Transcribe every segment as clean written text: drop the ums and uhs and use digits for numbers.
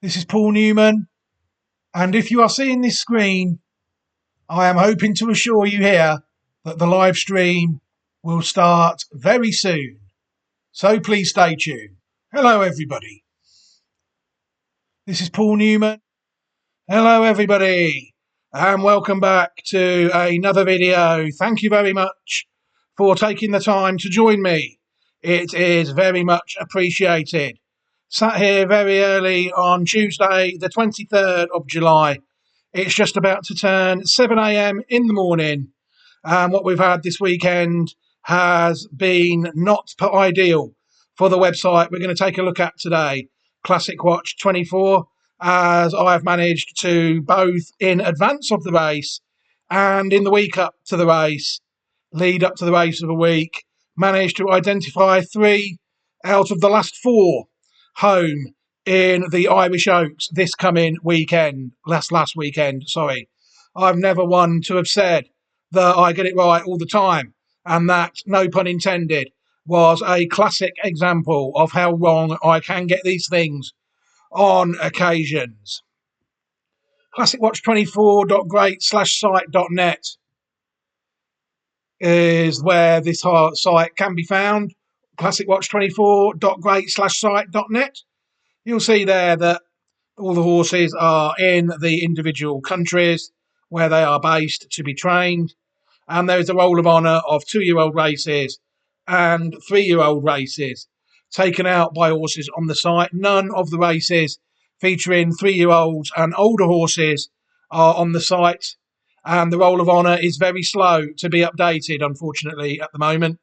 This is Paul Newman, and if you are seeing this screen, I am hoping to assure you here that the live stream will start very soon. So please stay tuned. Hello, everybody. This is Paul Newman. Hello, everybody, and welcome back to another video. Thank you very much for taking the time to join me. It is very much appreciated. Sat here very early on Tuesday, the 23rd of July. It's just about to turn 7 a.m. in the morning. And what we've had this weekend has been not ideal for the website we're going to take a look at today, Classic Watch 24, as I've managed to, both in advance of the race and in the week up to the race, lead up to the race of the week, managed to identify 3 out of the last 4 home in the Irish Oaks this coming weekend, last weekend, sorry. I'm never one to have said that I get it right all the time, and that, no pun intended, was a classic example of how wrong I can get these things on occasions. ClassicWatch24.great/site.net is where this site can be found. ClassicWatch24.great/site.net. You'll see there that all the horses are in the individual countries where they are based to be trained. And there is a roll of honour of 2-year-old races and 3-year-old races taken out by horses on the site. None of the races featuring 3-year-olds and older horses are on the site. And the roll of honour is very slow to be updated, unfortunately, at the moment.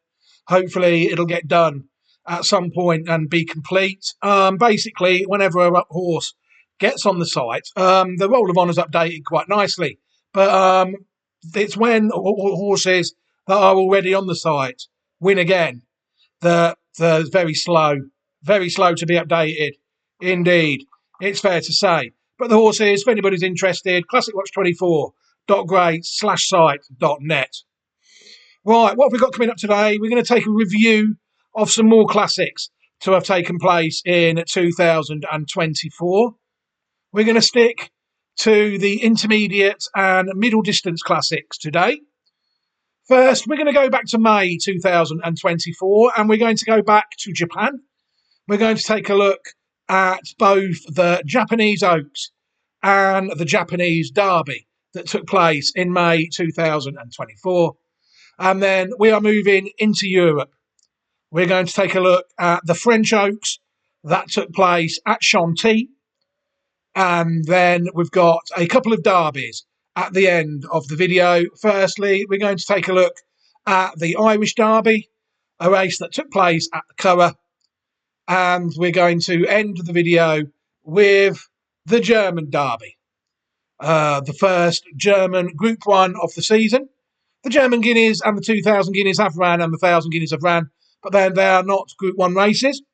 Hopefully it'll get done at some point and be complete. Basically, whenever a horse gets on the site, the roll of honour is updated quite nicely. But it's when horses that are already on the site win again that it's very slow to be updated. Indeed, it's fair to say. But the horses, if anybody's interested, classicwatch24.great/site.net. Right, what have we got coming up today? We're going to take a review of some more classics to have taken place in 2024. We're going to stick to the intermediate and middle distance classics today. First, we're going to go back to May 2024, and we're going to go back to Japan. We're going to take a look at both the Japanese Oaks and the Japanese Derby that took place in May 2024. And then we are moving into Europe. We're going to take a look at the French Oaks that took place at Chantilly. And then we've got a couple of derbies at the end of the video. Firstly, we're going to take a look at the Irish Derby, a race that took place at the Curragh. And we're going to end the video with the German Derby, the first German Group 1 of the season. The German Guineas and the 2,000 Guineas have ran and the 1,000 Guineas have ran, but then they are not Group 1 races.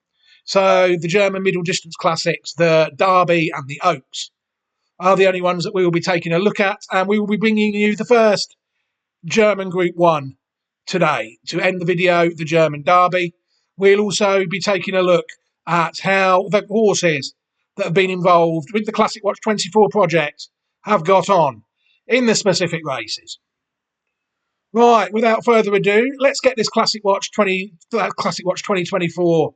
So the German middle distance classics, the Derby and the Oaks, are the only ones that we will be taking a look at. And we will be bringing you the first German Group 1 today. To end the video, the German Derby. We'll also be taking a look at how the horses that have been involved with the Classic Watch 24 project have got on in the specific races. Right, without further ado, let's get this Classic Watch 2024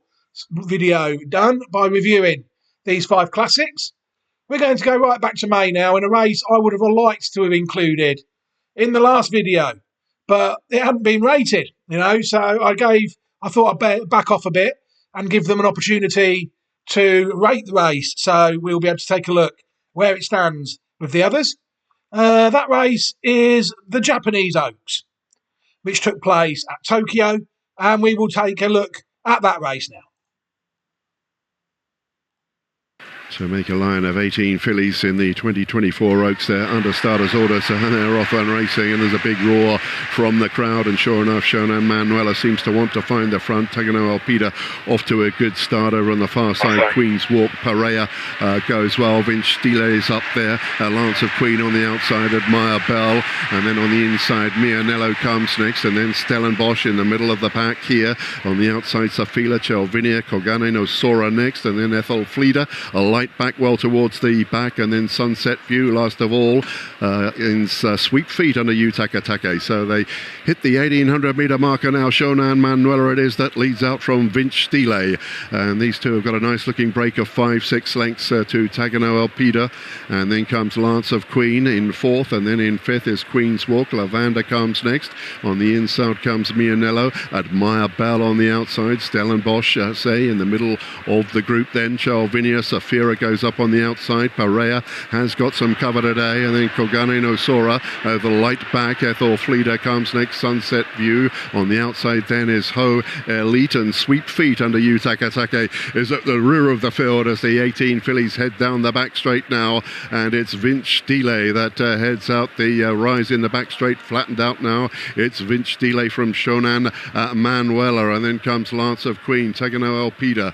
video done by reviewing these 5 classics. We're going to go right back to May now in a race I would have liked to have included in the last video, but it hadn't been rated, so I thought I'd back off a bit and give them an opportunity to rate the race, so we'll be able to take a look where it stands with the others. That race is the Japanese Oaks, which took place at Tokyo, and we will take a look at that race now. So make a line of 18 fillies in the 2024 Oaks there under starters order. So they're off and racing, and there's a big roar from the crowd, and sure enough, Shona Manuela seems to want to find the front. Tagano Alpida off to a good start over on the far side. Queen's Walk, Perea goes well. Vince Stile is up there. Lance of Queen on the outside, Admire Bell, and then on the inside Mianello comes next, and then Stellenbosch in the middle of the pack here. On the outside, Safila, Chelvinia, Kogane no Sora next, and then Ethel Fleeder. A light back well towards the back, and then Sunset View last of all in Sweet Feet under Utakatake. So they hit the 1800 metre marker now. Shonan Manuela it is that leads out from Vince Stile, and these two have got a nice looking break of 5-6 lengths to Tagano Elpida, and then comes Lance of Queen in fourth, and then in fifth is Queen's Walk. Lavanda comes next. On the inside comes Mianello. Admire Bell on the outside. Stellenbosch, say, in the middle of the group. Then Chalvinia. Safira goes up on the outside. Perea has got some cover today. And then Kogane no Sora over light back. Ethel Fleeta comes next. Sunset View. On the outside then is Ho Elite, and Sweet Feet under Utakatake is at the rear of the field as the 18 fillies head down the back straight now. And it's Vince Stile that heads out the rise in the back straight, flattened out now. It's Vince Stile from Shonan Manuela, and then comes Lance of Queen. Tagano Elpida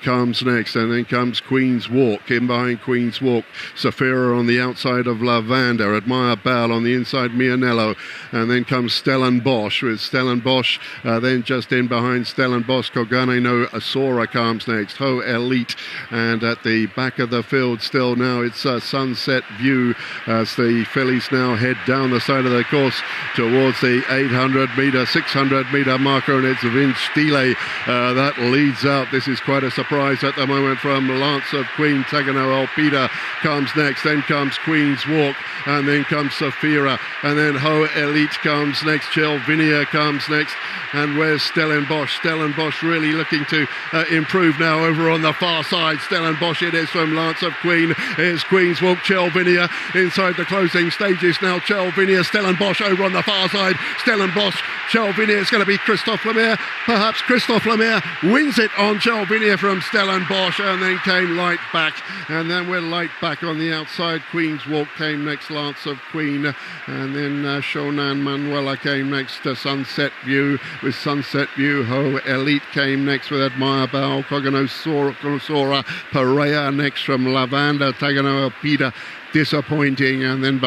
comes next, and then comes Queen's Walk. In behind Queen's Walk, Safira on the outside of Lavanda. Admire Bell on the inside, Mianello, and then comes Stellenbosch with Stellenbosch. Then just in behind Stellenbosch, Kogane no Asora comes next. Ho Elite, and at the back of the field still now it's Sunset View as the fillies now head down the side of the course towards the 800 metre, 600 metre marker, and it's Vince Stile that leads out. This is quite a surprise at the moment from Lance of Queen. Tagano Elpida comes next, then comes Queen's Walk, and then comes Safira, and then Ho Elite comes next. Chelvinia comes next, and where's Stellenbosch? Stellenbosch really looking to improve now over on the far side. Stellenbosch it is from Lance of Queen. Here's Queen's Walk, Chelvinia inside the closing stages now. Chelvinia, Stellenbosch over on the far side. Stellenbosch, Chelvinia, it's going to be Christophe Lemaire. Perhaps Christophe Lemaire wins it on Chelvinia from Stellenbosch, and then came light back, and then we're light back on the outside. Queen's Walk came next, Lance of Queen, and then Shonan Manuela came next to Sunset View. With Sunset View, Ho Elite came next with Admire Bell. Kogano Sora Perea next from Lavanda. Tagano Elpida disappointing, and then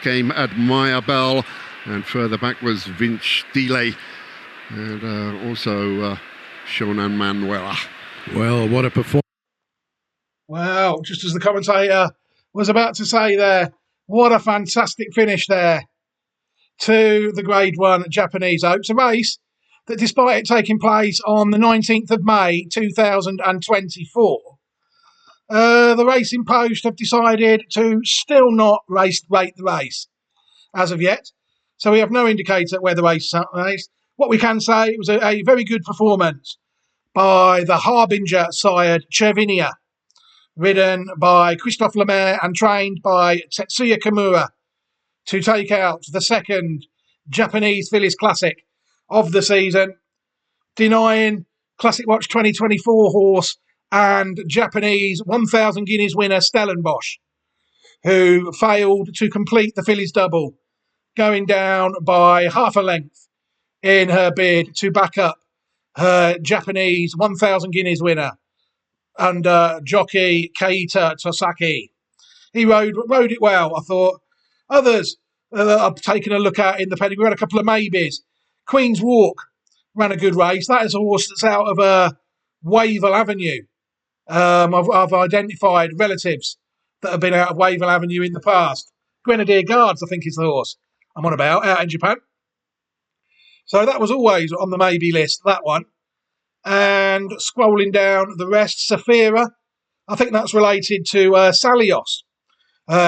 came Admire Bell, and further back was Vince Stile, and also Shonan Manuela. Well, what a performance. Well, just as the commentator was about to say there, what a fantastic finish there to the Grade 1 Japanese Oaks, a race that, despite it taking place on the 19th of May 2024, the Racing Post have decided to still not rate the race as of yet. So we have no indicator where the race is raced. What we can say, it was a very good performance by the Harbinger sired Chervinia, ridden by Christophe Lemaire and trained by Tetsuya Kimura, to take out the second Japanese Fillies Classic of the season, denying Classic Watch 2024 horse and Japanese 1,000 guineas winner Stellenbosch, who failed to complete the Fillies double, going down by half a length in her bid to back up her Japanese 1,000 guineas winner under jockey Keita Tosaki. He rode it well, I thought. Others I've taken a look at in the pedigree. We had a couple of maybes. Queen's Walk ran a good race. That is a horse that's out of Wavell Avenue. I've identified relatives that have been out of Wavell Avenue in the past. Grenadier Guards, I think, is the horse I'm on about, out in Japan. So that was always on the maybe list, that one. And scrolling down the rest, Safira, I think that's related to Salios,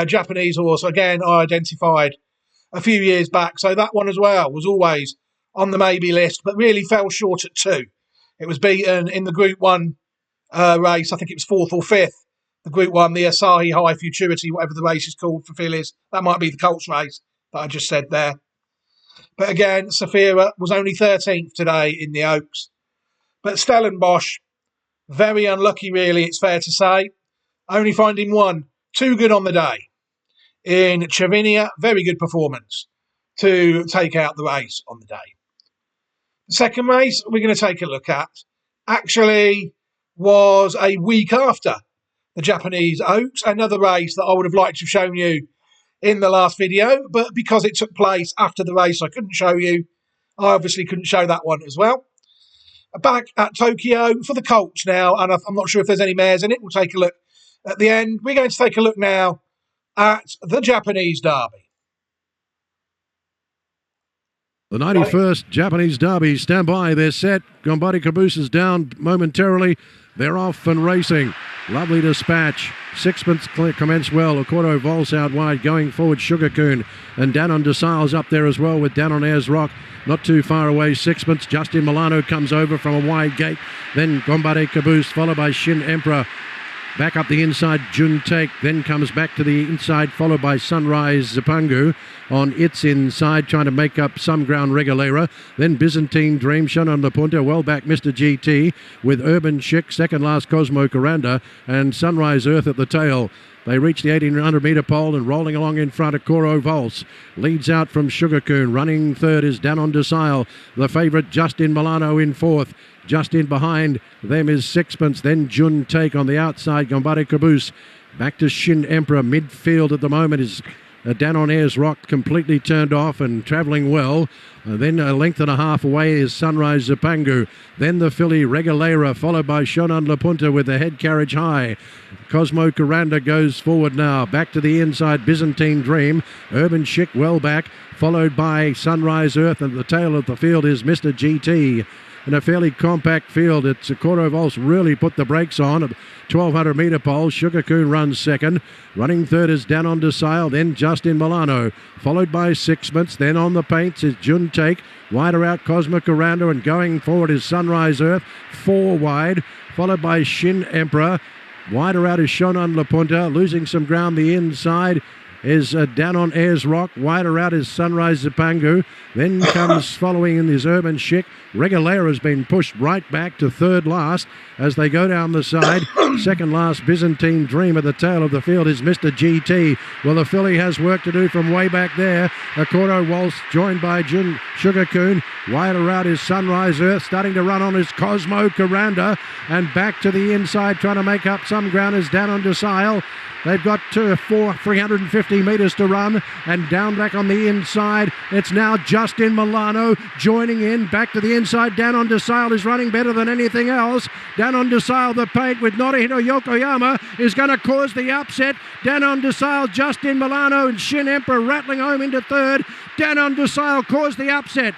Japanese horse. Again, I identified a few years back. So that one as well was always on the maybe list, but really fell short at 2. It was beaten in the Group 1 race. I think it was 4th or 5th. The Group 1, the Asahi High Futurity, whatever the race is called for fillies. That might be the Colts race that I just said there. But again, Safira was only 13th today in the Oaks. But Stellenbosch, very unlucky really, it's fair to say. Only finding one. Too good on the day. In Chervinia, very good performance to take out the race on the day. The second race we're going to take a look at actually was a week after the Japanese Oaks, another race that I would have liked to have shown you in the last video, but because it took place after the race I couldn't show you. I obviously couldn't show that one as well. Back at Tokyo for the Colts now, and I'm not sure if there's any mares in it. We'll take a look at the end. We're going to take a look now at the Japanese Derby. The 91st Japanese Derby, stand by, they're set. Gombari Caboose is down momentarily. They're off and racing. Lovely dispatch. Sixpence commence well. Okoro Volts out wide, going forward Sugarcoon. And Dan on DeSales up there as well with Dan on Ayers Rock. Not too far away, Sixpence. Justin Milano comes over from a wide gate. Then Gombari Caboose, followed by Shin Emperor. Back up the inside, Jun Take, then comes back to the inside, followed by Sunrise Zapangu on its inside, trying to make up some ground. Regulera. Then Byzantine Dream, Shannon Lapunta, well back Mr. GT with Urban Chick, second last Cosmo Coranda, and Sunrise Earth at the tail. They reach the 1,800-metre pole and rolling along in front of Koro Volts. Leads out from Sugarcoon. Running third is Dan on Desile. The favourite Justin Milano in fourth. Just in behind them is Sixpence. Then Jun Take on the outside. Gombari Caboose. Back to Shin Emperor. Midfield at the moment is Dan on Ayers Rock, completely turned off and travelling well. Then a length and a half away is Sunrise Zapangu. Then the filly Regulera, followed by Shonan Lapunta with the head carriage high. Cosmo Coranda goes forward now. Back to the inside, Byzantine Dream. Urban Chick well back, followed by Sunrise Earth. And the tail of the field is Mr. GT. In a fairly compact field, it's Okoro Volts really put the brakes on. 1,200-metre pole, Sugarcoon runs second. Running third is Dan on Desile, then Justin Milano. Followed by Sixpence, then on the paints is Jun Take. Wider out Cosmic Coranda, and going forward is Sunrise Earth. 4 wide, followed by Shin Emperor. Wider out is Shonan Lapunta, losing some ground the inside is Dan on Ayers Rock. Wider out is Sunrise Zapangu. Then comes following in his Urban Chick. Regulera has been pushed right back to third last as they go down the side. Second last Byzantine Dream at the tail of the field is Mr. GT. Well, the filly has work to do from way back there. Okoro Waltz joined by Jun Sugarcoon. Wider out is Sunrise Earth. Starting to run on is Cosmo Coranda. And back to the inside trying to make up some ground is Dan on Desile. They've got 350 metres to run, and down back on the inside, it's now Justin Milano joining in. Back to the inside, Dan on Desile is running better than anything else. Dan on Desile, the paint with Norihiro Yokoyama, is going to cause the upset. Dan on Desile, Justin Milano and Shin Emperor rattling home into third. Dan on Desile caused the upset.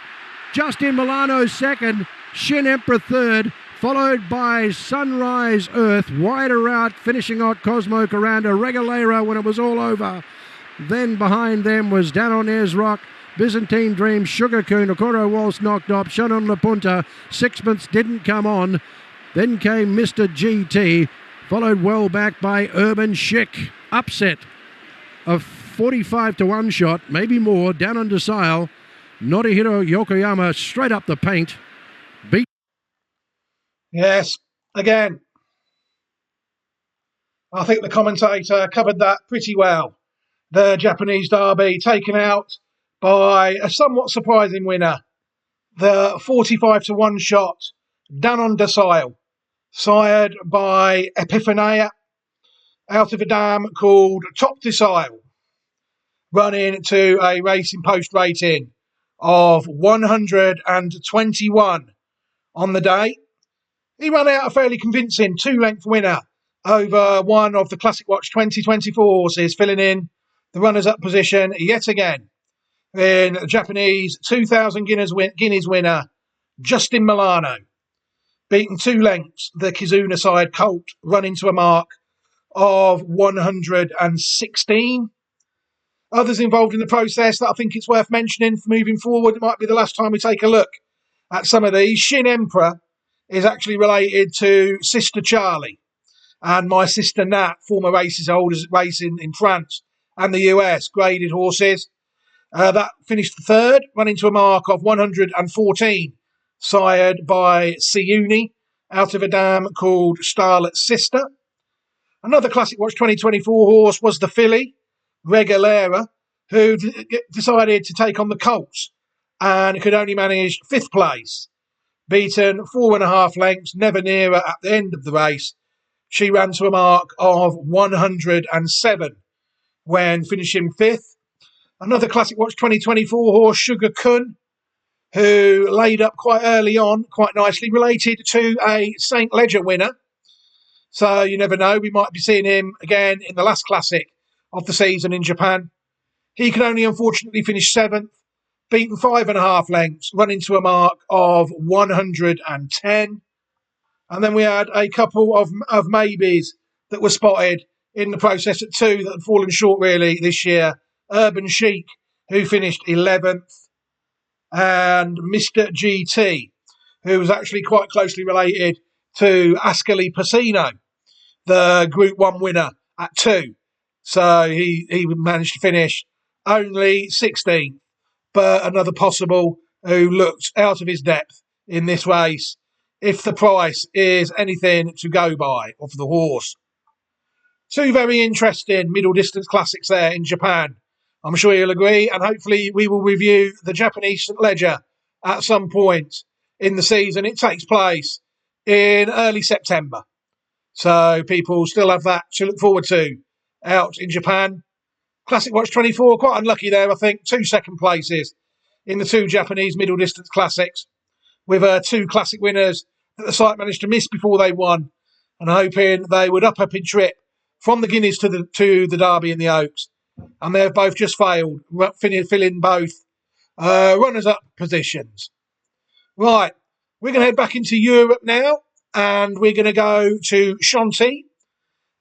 Justin Milano second, Shin Emperor third. Followed by Sunrise Earth, wider out, finishing out Cosmo Coranda, Regulera when it was all over. Then behind them was Dan on Ayers Rock, Byzantine Dream, Sugarcoon, Okoro Waltz knocked off, Shannon Lapunta, Sixpence didn't come on. Then came Mr. GT, followed well back by Urban Chick. Upset of 45 to 1 shot, maybe more, down on Desile. Norihiro Yokoyama straight up the paint. Beat. Yes, again, I think the commentator covered that pretty well. The Japanese Derby taken out by a somewhat surprising winner. The 45 to 1 shot, Dan on Desile, sired by Epiphania, out of a dam called Top Desile, running to a racing post rating of 121 on the day. He ran out a fairly convincing 2-length winner over one of the Classic Watch 2024 horses, filling in the runners-up position yet again. In Japanese 2,000 guineas winner, Justin Milano, beaten 2 lengths, the Kizuna side colt, running to a mark of 116. Others involved in the process that I think it's worth mentioning for moving forward. It might be the last time we take a look at some of these. Shin Emperor is actually related to Sister Charlie and my sister Nat, former races holders racing in France and the US, graded horses. That finished third, running to a mark of 114, sired by Siuni, out of a dam called Starlet Sister. Another Classic Watch 2024 horse was the filly, Regulera, who decided to take on the colts and could only manage 5th place. Beaten 4.5 lengths, never nearer at the end of the race. She ran to a mark of 107 when finishing 5th. Another Classic Watch 2024 horse, Sugar Kun, who laid up quite early on, quite nicely, related to a St. Leger winner. So you never know. We might be seeing him again in the last classic of the season in Japan. He can only unfortunately finish 7th, beaten 5.5 lengths, running to a mark of 110. And then we had a couple of maybes that were spotted in the process at 2 that had fallen short really this year. Urban Chic, who finished 11th, and Mr. GT, who was actually quite closely related to Ascoli Pacino, the Group 1 winner at 2. So he managed to finish only 16th, but another possible who looked out of his depth in this race, if the price is anything to go by of the horse. 2 very interesting middle distance classics there in Japan. I'm sure you'll agree, and hopefully we will review the Japanese St. Leger at some point in the season. It takes place in early September. So people still have that to look forward to out in Japan. Classic Watch 24, quite unlucky there, I think. 2 second places in the 2 Japanese middle distance classics, with 2 classic winners that the site managed to miss before they won, and hoping they would up in trip from the Guineas to the Derby and the Oaks. And they've both just failed, filling both runners-up positions. Right, we're going to head back into Europe now, and we're going to go to Chantilly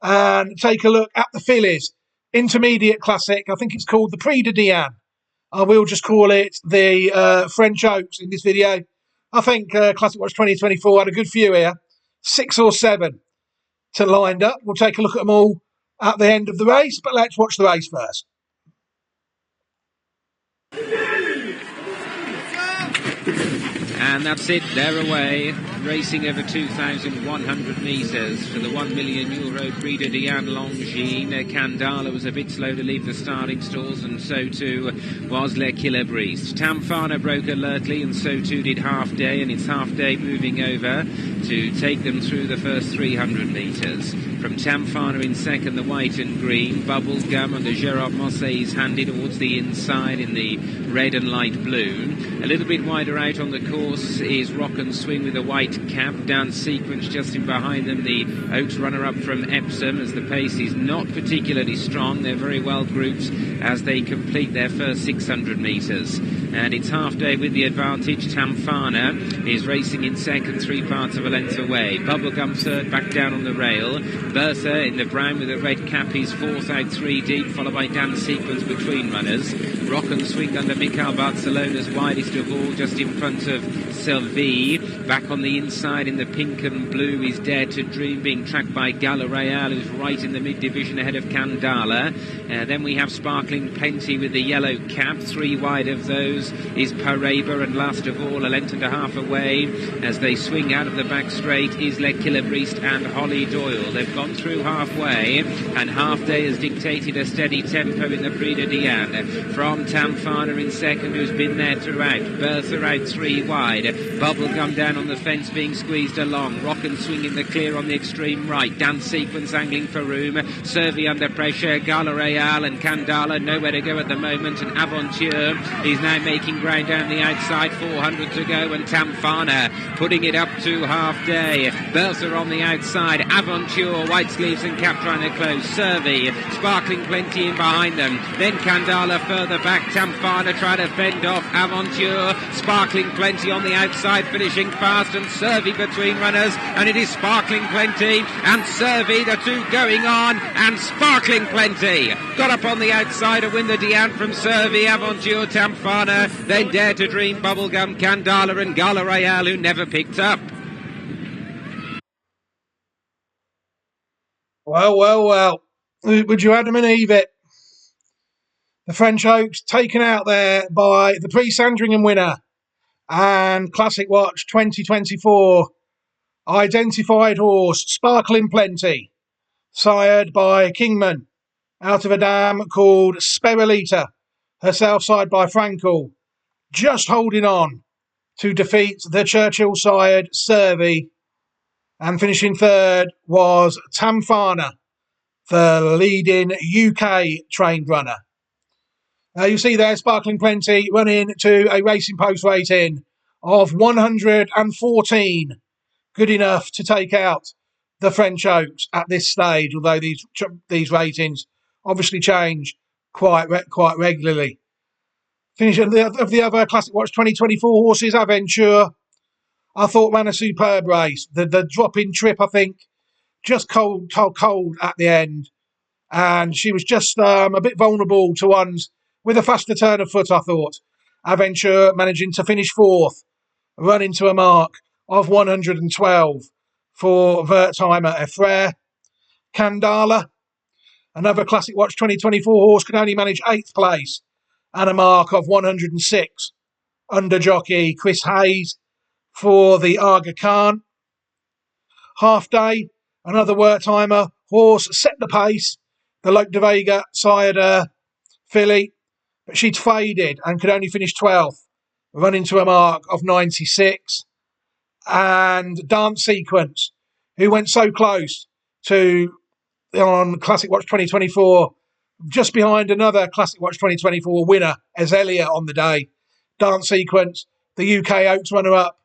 and take a look at the fillies. Intermediate classic, I think it's called the Prix de Diane. I will just call it the French Oaks in this video. I think Classic Watch 2024 had a good few here. 6 or 7 to lined up. We'll take a look at them all at the end of the race, but let's watch the race first. And that's it, they're away, racing over 2,100 metres for the €1 million Prix de Diane Longines. Candala was a bit slow to leave the starting stalls, and so too was Le Killebriste. Tamfana broke alertly, and so too did Half Day, and it's Half Day moving over to take them through the first 300 metres. From Tamfana in second, the white and green. Bubblegum under Gerard Mosset is handed towards the inside in the red and light blue. A little bit wider out on the course is Rock and Swing with a white cap. Dance Sequence just in behind them, the Oaks runner-up from Epsom, as the pace is not particularly strong. They're very well grouped as they complete their first 600 metres. And it's Half Day with the advantage. Tamfana is racing in second, 3 parts of a length away. Bubblegum third, back down on the rail. Bertha in the brown with a red cap is fourth out 3 deep, followed by Dance Sequence between runners. Rock and Swing under Mikhail Barcelona's widest of all, just in front of Sylvie. Back on the inside in the pink and blue is Dare to Dream, being tracked by Gala Royale, who's right in the mid-division ahead of Candala. Then we have Sparkling Plenty with the yellow cap. 3 wide of those is Pareba, and last of all, a length and a half away as they swing out of the back straight is Le Killebriste and Holly Doyle. They've gone through halfway, and Half Day has dictated a steady tempo in the Prix de Diane. From Tamfana in second, who's been there throughout. Bertha out 3 wide. Bubblegum down on the fence, being squeezed along. Rock and Swing in the clear on the extreme right. Dance Sequence angling for room. Survey under pressure. Gala Royale and Candala nowhere to go at the moment, and Aventure is now making ground down the outside. 400 to go, and Tamfana putting it up to Half Day. Bertha on the outside. Aventure, white sleeves and cap trying to close. Survey, Sparkling Plenty in behind them. Then Candala further back. Tamfana trying to fend off Aventure. Sparkling Plenty on the outside, finishing fast, and Survey between runners, and it is Sparkling Plenty and Survey, the 2 going on, and Sparkling Plenty got up on the outside to win the Diane from Survey. Aventure, Tamfana, then Dare to Dream, Bubblegum, Candala and Gala Royale, who never picked up. Well. Would you Adam and Eve it? The French Oaks taken out there by the Prix Sandringham winner and Classic Watch 2024 identified horse Sparkling Plenty, sired by Kingman, out of a dam called Sperolita, herself sired by Frankel, just holding on to defeat the Churchill-sired Survey, and finishing third was Tamfana, the leading UK trained runner. You see there Sparkling Plenty running to a Racing Post rating of 114. Good enough to take out the French Oaks at this stage, although these ratings obviously change quite regularly. Finish of the other Classic Watch 2024 horses, Aventure, I thought ran a superb race. The drop-in trip, I think, just cold at the end. And she was just a bit vulnerable to ones with a faster turn of foot, I thought. Aventure managing to finish fourth, running to a mark of 112 for Wertheimer Effrair. Kandala, another Classic Watch 2024 horse, could only manage 8th place and a mark of 106 under jockey Chris Hayes for the Aga Khan. Half Day, another Wertheimer horse, set the pace. The Lope de Vega sired filly, but she'd faded and could only finish 12th, running to a mark of 96. And Dance Sequence, who went so close to on Classic Watch 2024, just behind another Classic Watch 2024 winner, Azelia, on the day. Dance Sequence, the UK Oaks runner-up,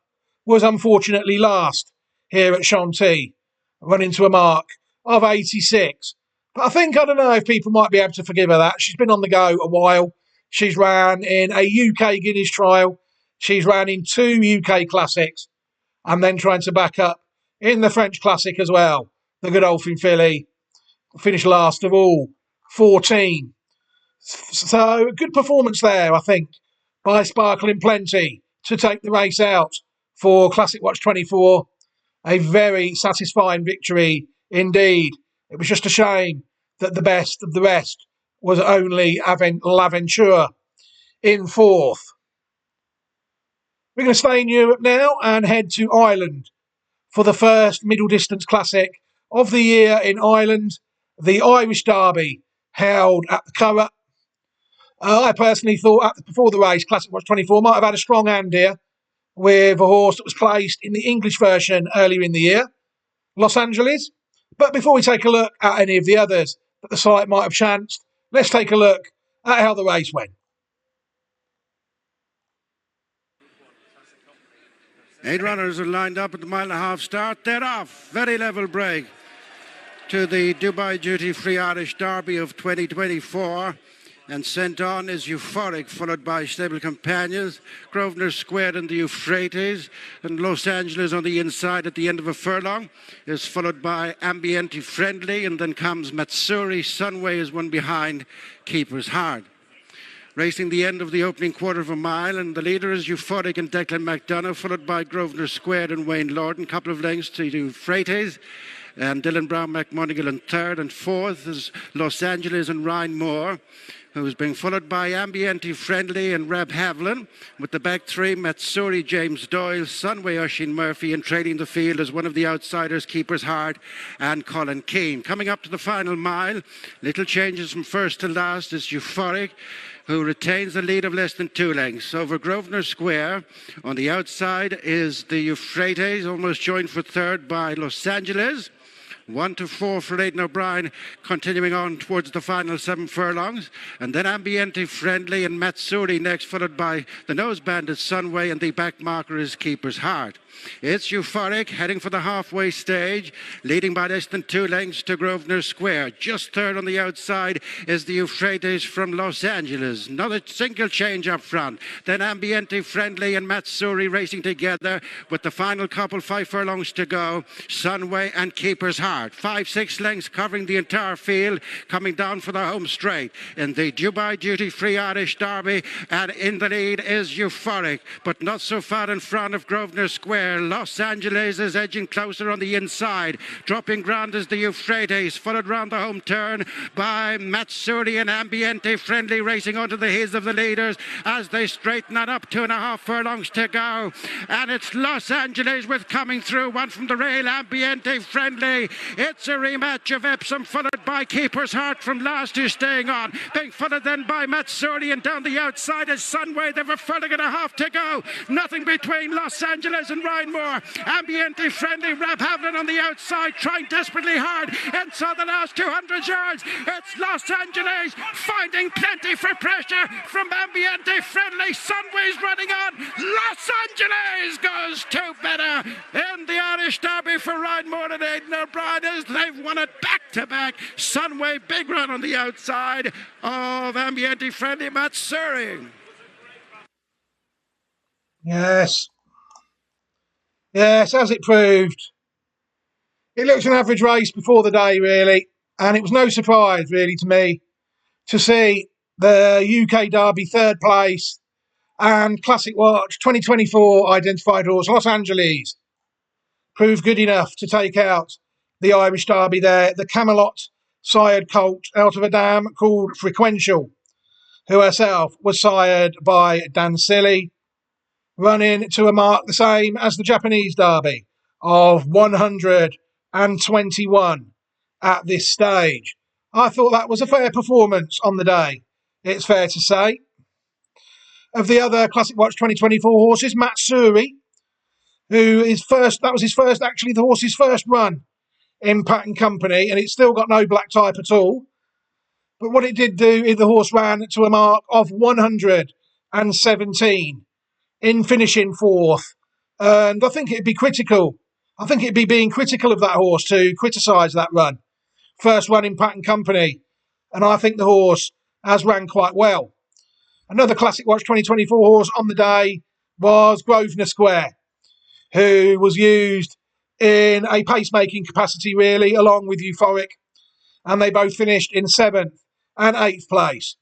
was unfortunately last here at Chantilly, running to a mark of 86. But I don't know if people might be able to forgive her that. She's been on the go a while. She's ran in a UK Guineas trial. She's ran in 2 UK Classics, and then trying to back up in the French Classic as well. The Godolphin filly finished last of all, 14. So a good performance there, I think, by Sparkling Plenty to take the race out for Classic Watch 24. A very satisfying victory indeed. It was just a shame that the best of the rest was only L'Aventure in fourth. We're going to stay in Europe now and head to Ireland for the first middle distance classic of the year in Ireland, the Irish Derby, held at the Curragh. I personally thought before the race, Classic Watch 24 might have had a strong hand here with a horse that was placed in the English version earlier in the year, Los Angeles. But before we take a look at any of the others that the site might have chanced, let's take a look at how the race went. 8 runners are lined up at the 1.5 mile start. They're off. Very level break to the Dubai Duty Free Irish Derby of 2024. And sent on is Euphoric, followed by Stable Companions, Grosvenor Square and the Euphrates, and Los Angeles on the inside at the end of a furlong is followed by Ambiente Friendly, and then comes Matsuri. Sunway is one behind, Keeper's Heart. Racing the end of the opening 1/4 mile, and the leader is Euphoric and Declan McDonough, followed by Grosvenor Square and Wayne Lorden. Couple of lengths to Euphrates, and Dylan Brown McMonigal in third, and fourth is Los Angeles and Ryan Moore, who's being followed by Ambiente Friendly and Reb Havlin, with the back three, Matsuri, James Doyle, Sunway, Oisin Murphy, and trading the field as one of the outsiders, Keeper's Heart and Colin Keane. Coming up to the final mile, little changes from first to last is Euphoric, who retains a lead of less than 2 lengths over Grosvenor Square. On the outside is the Euphrates, almost joined for third by Los Angeles. 1 to 4 for Aidan O'Brien, continuing on towards the final 7 furlongs. And then Ambiente Friendly and Matsuri next, followed by the nose bandit Sunway, and the back marker is Keeper's Heart. It's Euphoric heading for the halfway stage, leading by less than 2 lengths to Grosvenor Square. Just third on the outside is the Euphrates from Los Angeles. Another single change up front. Then Ambiente Friendly and Matsuri racing together with the final couple, 5 furlongs to go. Sunway and Keeper's Heart. 5-6 lengths covering the entire field, coming down for the home straight in the Dubai Duty Free Irish Derby. And in the lead is Euphoric, but not so far in front of Grosvenor Square. Los Angeles is edging closer on the inside. Dropping ground is the Euphrates, followed round the home turn by Matsuri and Ambiente Friendly, racing onto the heels of the leaders as they straighten that up. 2.5 furlongs to go. And it's Los Angeles with coming through. One from the rail, Ambiente Friendly. It's a rematch of Epsom, followed by Keeper's Heart from last, who's staying on. Being followed then by Matsuri, and down the outside is Sunway. They've a furlong and a half to go. Nothing between Los Angeles and Rhinemore. Ambiente Friendly, Rab Havlin on the outside, trying desperately hard. Inside the last 200 yards, it's Los Angeles finding plenty for pressure from Ambiente Friendly. Sunway's running on. Los Angeles goes two better in the Irish Derby for Rhinemore and Aidan O'Brien as they've won it back-to-back. Sunway, big run on the outside of Ambiente Friendly Matsuri. Yes. Yes, as it proved. It looked an average race before the day, really, and it was no surprise, really, to me to see the UK Derby third place and Classic Watch 2024 identified horse Los Angeles proved good enough to take out the Irish Derby there. The Camelot sired colt out of a dam called Frequential, who herself was sired by Dan Silly, running to a mark the same as the Japanese Derby of 121 at this stage. I thought that was a fair performance on the day, it's fair to say. Of the other Classic Watch 2024 horses, Matsuri, who is first, that was his first, actually the horse's first run in Pattern Company, and it's still got no black type at all. But what it did do is the horse ran to a mark of 117 in finishing fourth. And I think it'd be critical. I think it'd be being critical of that horse to criticise that run. First run in Pattern Company. And I think the horse has ran quite well. Another Classic Watch 2024 horse on the day was Grosvenor Square, who was used in a pacemaking capacity, really, along with Euphoric. And they both finished in 7th and 8th place.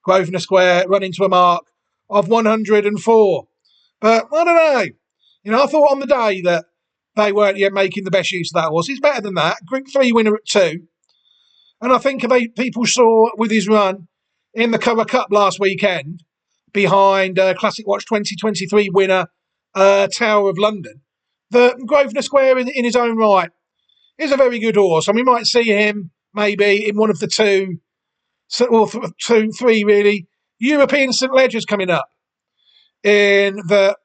Grosvenor Square running to a mark of 104. But I don't know. You know, I thought on the day that they weren't yet making the best use of that horse. He's better than that. Group 3 winner at 2. And I think people saw with his run in the Curragh Cup last weekend behind Classic Watch 2023 winner Tower of London that Grosvenor Square in his own right is a very good horse. And we might see him maybe in one of the three really European St Ledgers coming up in the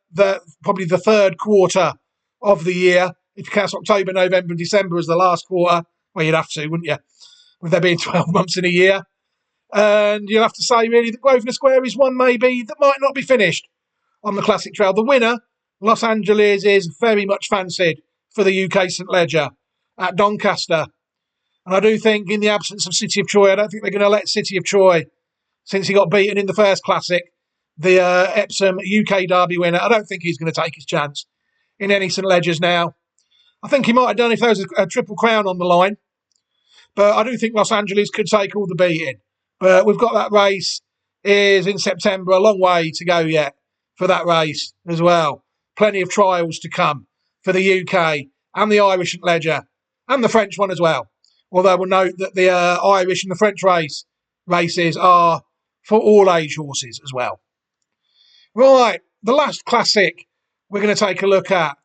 probably the third quarter of the year. If you count October, November and December as the last quarter, well, you'd have to, wouldn't you? With there being 12 months in a year. And you'll have to say, really, that Grosvenor Square is one maybe that might not be finished on the Classic Trail. The winner, Los Angeles, is very much fancied for the UK St Ledger at Doncaster. And I do think in the absence of City of Troy, I don't think they're going to let City of Troy, since he got beaten in the first Classic, the Epsom UK Derby winner, I don't think he's going to take his chance in any St Ledgers now. I think he might have done if there was a Triple Crown on the line. But I do think Los Angeles could take all the beating. But we've got that race is in September, a long way to go yet for that race as well. Plenty of trials to come for the UK and the Irish St Ledger and the French one as well. Although we'll note that the Irish and the French races are for all age horses as well. Right, the last Classic we're going to take a look at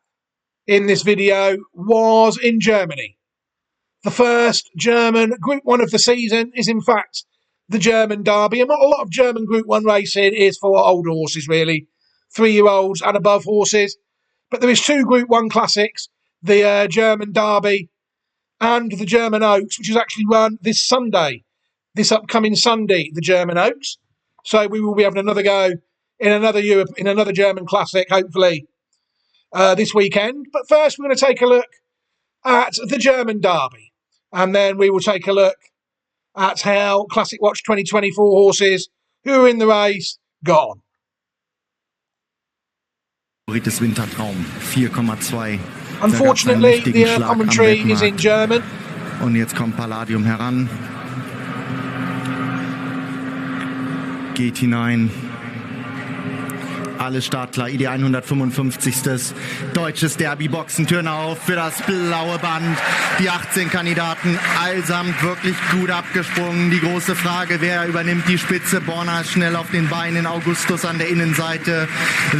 in this video was in Germany. The first German Group 1 of the season is in fact the German Derby. And not a lot of German Group 1 racing is for older horses, really. 3-year-olds and above horses. But there is 2 Group 1 classics, the German Derby and the German Oaks, which is actually run this Sunday, this upcoming Sunday, the German Oaks. So we will be having another go in another German classic, hopefully, this weekend. But first, we're going to take a look at the German Derby. And then we will take a look at how Classic Watch 2024 horses who are in the race got on. Wintertraum 4,2. Unfortunately, the commentary is in German. Und jetzt kommt Palladium heran. Geht hinein. alles startklar. ID 155. Deutsches Derby, Boxentüren auf für das blaue Band. Die 18 Kandidaten allsamt wirklich gut abgesprungen. Die große Frage, wer übernimmt die Spitze? Borna schnell auf den Beinen, Augustus an der Innenseite.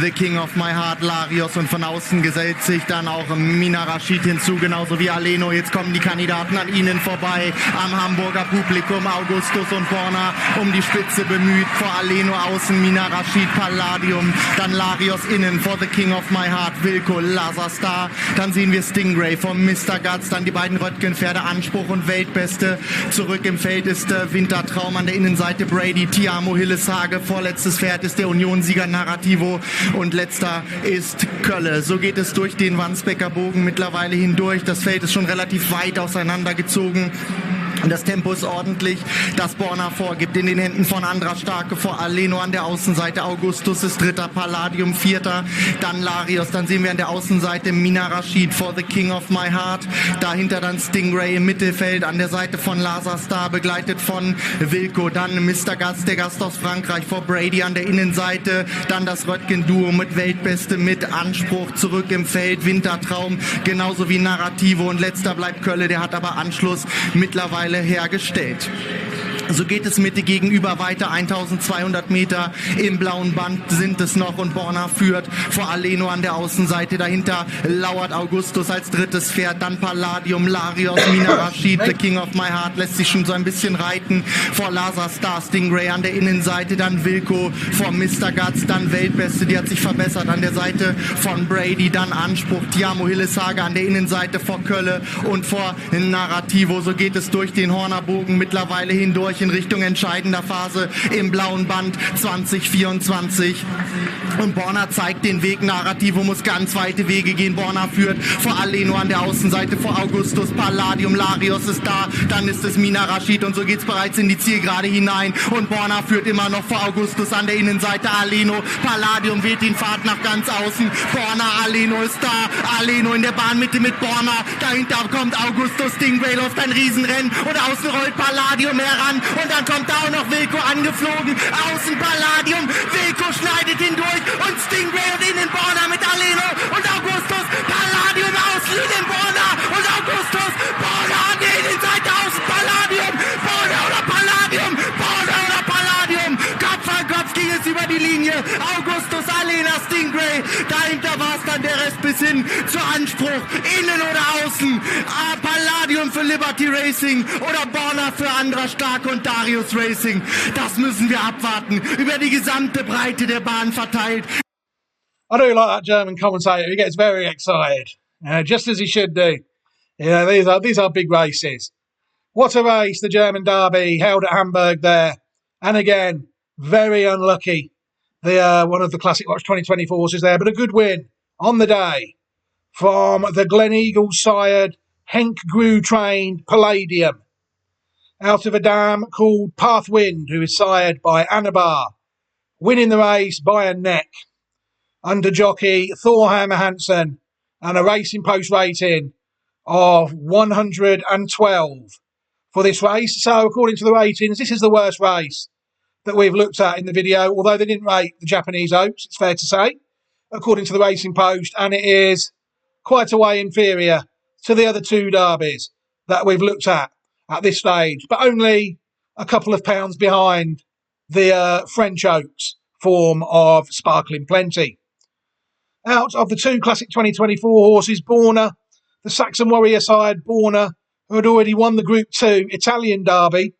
The King of My Heart, Larios, und von außen gesellt sich dann auch Mina Rashid hinzu, genauso wie Aleno. Jetzt kommen die Kandidaten an ihnen vorbei. Am Hamburger Publikum Augustus und Borna um die Spitze bemüht. Vor Aleno außen Mina Rashid, Palladium. Dann Larios innen vor The King of My Heart, Wilco, Lazar. Dann sehen wir Stingray vom Mr. Guts. Dann die beiden Röttgen-Pferde Anspruch und Weltbeste. Zurück im Feld ist Wintertraum, an der Innenseite Brady, Tiamo, Hilleshage. Vorletztes Pferd ist der Unionsieger Narrativo. Und letzter ist Kölle. So geht es durch den Wandsbecker Bogen mittlerweile hindurch. Das Feld ist schon relativ weit auseinandergezogen. Und das Tempo ist ordentlich, das Borna vorgibt, in den Händen von Andra Starke, vor Aleno an der Außenseite. Augustus ist dritter, Palladium vierter, dann Larios, dann sehen wir an der Außenseite Mina Rashid for the King of My Heart, dahinter dann Stingray im Mittelfeld, an der Seite von Lazar Star, begleitet von Wilco, dann Mr. Guts, der Gast aus Frankreich, vor Brady an der Innenseite, dann das Röttgen-Duo mit Weltbeste, mit Anspruch, zurück im Feld, Wintertraum, genauso wie Narrativo, und letzter bleibt Kölle, der hat aber Anschluss mittlerweile hergestellt. So geht es Mitte gegenüber weiter, 1200 Meter im blauen Band sind es noch, und Borna führt vor Aleno an der Außenseite. Dahinter lauert Augustus als drittes Pferd, dann Palladium, Larios, Mina Rashid, The King of My Heart lässt sich schon so ein bisschen reiten. Vor Lazar Star, Stingray an der Innenseite, dann Wilco vor Mr. Guts, dann Weltbeste, die hat sich verbessert an der Seite von Brady, dann Anspruch, Tiamo, Hilleshage an der Innenseite vor Kölle und vor Narrativo. So geht es durch den Hornerbogen mittlerweile hindurch in Richtung entscheidender Phase im blauen Band 2024. Und Borna zeigt den Weg. Narrativo muss ganz weite Wege gehen. Borna führt vor Aleno an der Außenseite, vor Augustus, Palladium, Larios ist da, dann ist es Mina Rashid, und so geht's bereits in die Zielgerade hinein. Und Borna führt immer noch vor Augustus an der Innenseite. Aleno, Palladium wählt den Pfad nach ganz außen. Borna, Aleno ist da. Aleno in der Bahnmitte mit Borna. Dahinter kommt Augustus. Stingray läuft ein Riesenrennen und außen rollt Palladium heran. Und dann kommt da auch noch Wilco angeflogen. Außen Palladium. Wilco schneidet hindurch. Und Stingray und innen Borna mit Aleno und Augustus. Palladium außen, innen Borna und Augustus. Borna an der Innenseite, außen Palladium. Borna oder Palladium. Borna oder Palladium. Kopf an Kopf ging es über die Linie. Augustus, Alena, Stingray. Dahinter war es dann der Rest bis hin zu Anspruch. Innen oder außen. Palladium für Liberty Racing oder Borna für Andra Stark und Darius Racing. Das müssen wir abwarten. Über die gesamte Breite der Bahn verteilt. I do like that German commentator. He gets very excited, just as he should do. These are big races. What a race, the German Derby held at Hamburg there. And again, very unlucky. One of the Classic Watch 2024 horses there, but a good win on the day from the Gleneagles sired Henk Grew trained Palladium out of a dam called Pathwind, who is sired by Anabar, winning the race by a neck under jockey Thorhammer Hansen and a racing post rating of 112 for this race. So according to the ratings, this is the worst race that we've looked at in the video, although they didn't rate the Japanese Oaks, it's fair to say, according to the Racing Post, and it is quite a way inferior to the other two derbies that we've looked at this stage, but only a couple of pounds behind the French Oaks form of Sparkling Plenty. Out of the two Classic 2024 horses, Borna, the Saxon Warrior side, Borna, who had already won the Group 2 Italian Derby,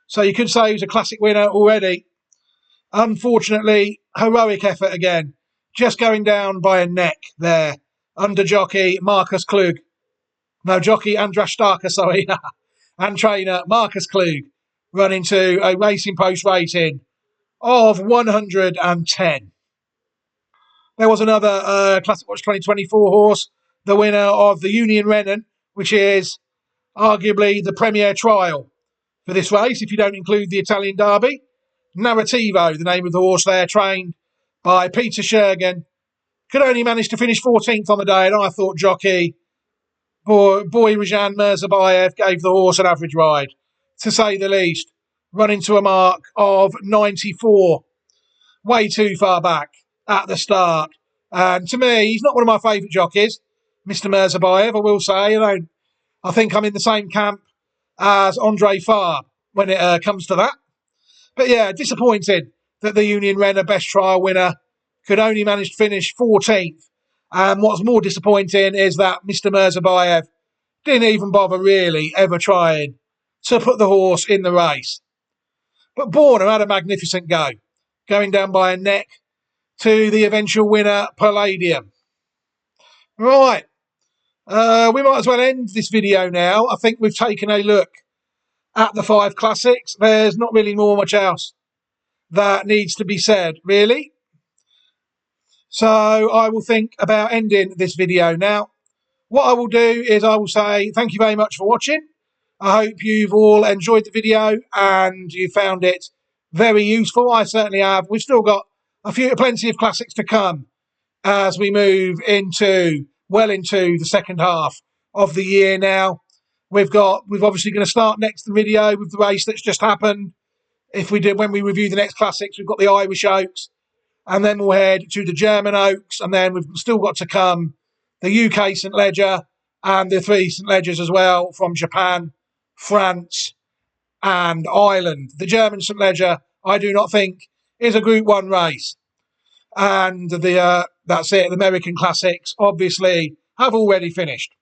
so you could say he was a Classic winner already. Unfortunately, heroic effort again, just going down by a neck there under jockey Marcus Klug. No, jockey Andras Starker, sorry, and trainer Marcus Klug, running to a Racing Post rating of 110. There was another Classic Watch 2024 horse, the winner of the Union Rennen, which is arguably the premier trial for this race, if you don't include the Italian Derby. Narrativo, the name of the horse there, trained by Peter Schergen, could only manage to finish 14th on the day, and I thought jockey Rajan Mirzabayev gave the horse an average ride, to say the least, running to a mark of 94. Way too far back. at the start. And to me, he's not one of my favourite jockeys, Mr. Mirzabayev, I will say. I think I'm in the same camp as Andre Farr when it comes to that. But yeah, disappointed that the Union Renner Best Trial winner could only manage to finish 14th. And what's more disappointing is that Mr. Mirzabayev didn't even bother really ever trying to put the horse in the race. But Borner had a magnificent go, going down by a neck to the eventual winner, Palladium. Right, we might as well end this video now. I think we've taken a look at the 5 classics. There's not really much else that needs to be said, really. So I will think about ending this video now. What I will do is I will say thank you very much for watching. I hope you've all enjoyed the video and you found it very useful. I certainly have. We've still got plenty of classics to come as we move well into the second half of the year now. We've obviously going to start next video with the race that's just happened. When we review the next classics, we've got the Irish Oaks, and then we'll head to the German Oaks, and then we've still got to come the UK St Leger and the 3 St Legers as well from Japan, France, and Ireland. The German St Leger, I do not think, is a Group 1 race. And that's it. The American Classics, obviously, have already finished.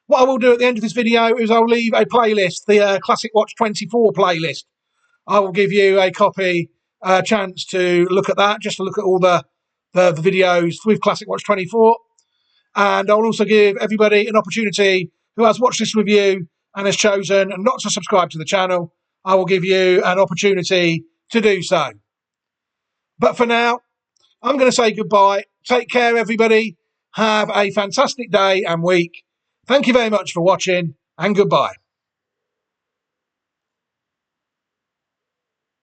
What I will do at the end of this video is I'll leave a playlist, the Classic Watch 24 playlist. I will give you a copy, chance to look at that, just to look at all the videos with Classic Watch 24. And I'll also give everybody an opportunity who has watched this review and has chosen not to subscribe to the channel. I will give you an opportunity to do so. But for now, I'm going to say goodbye. Take care, everybody. Have a fantastic day and week. Thank you very much for watching, and goodbye.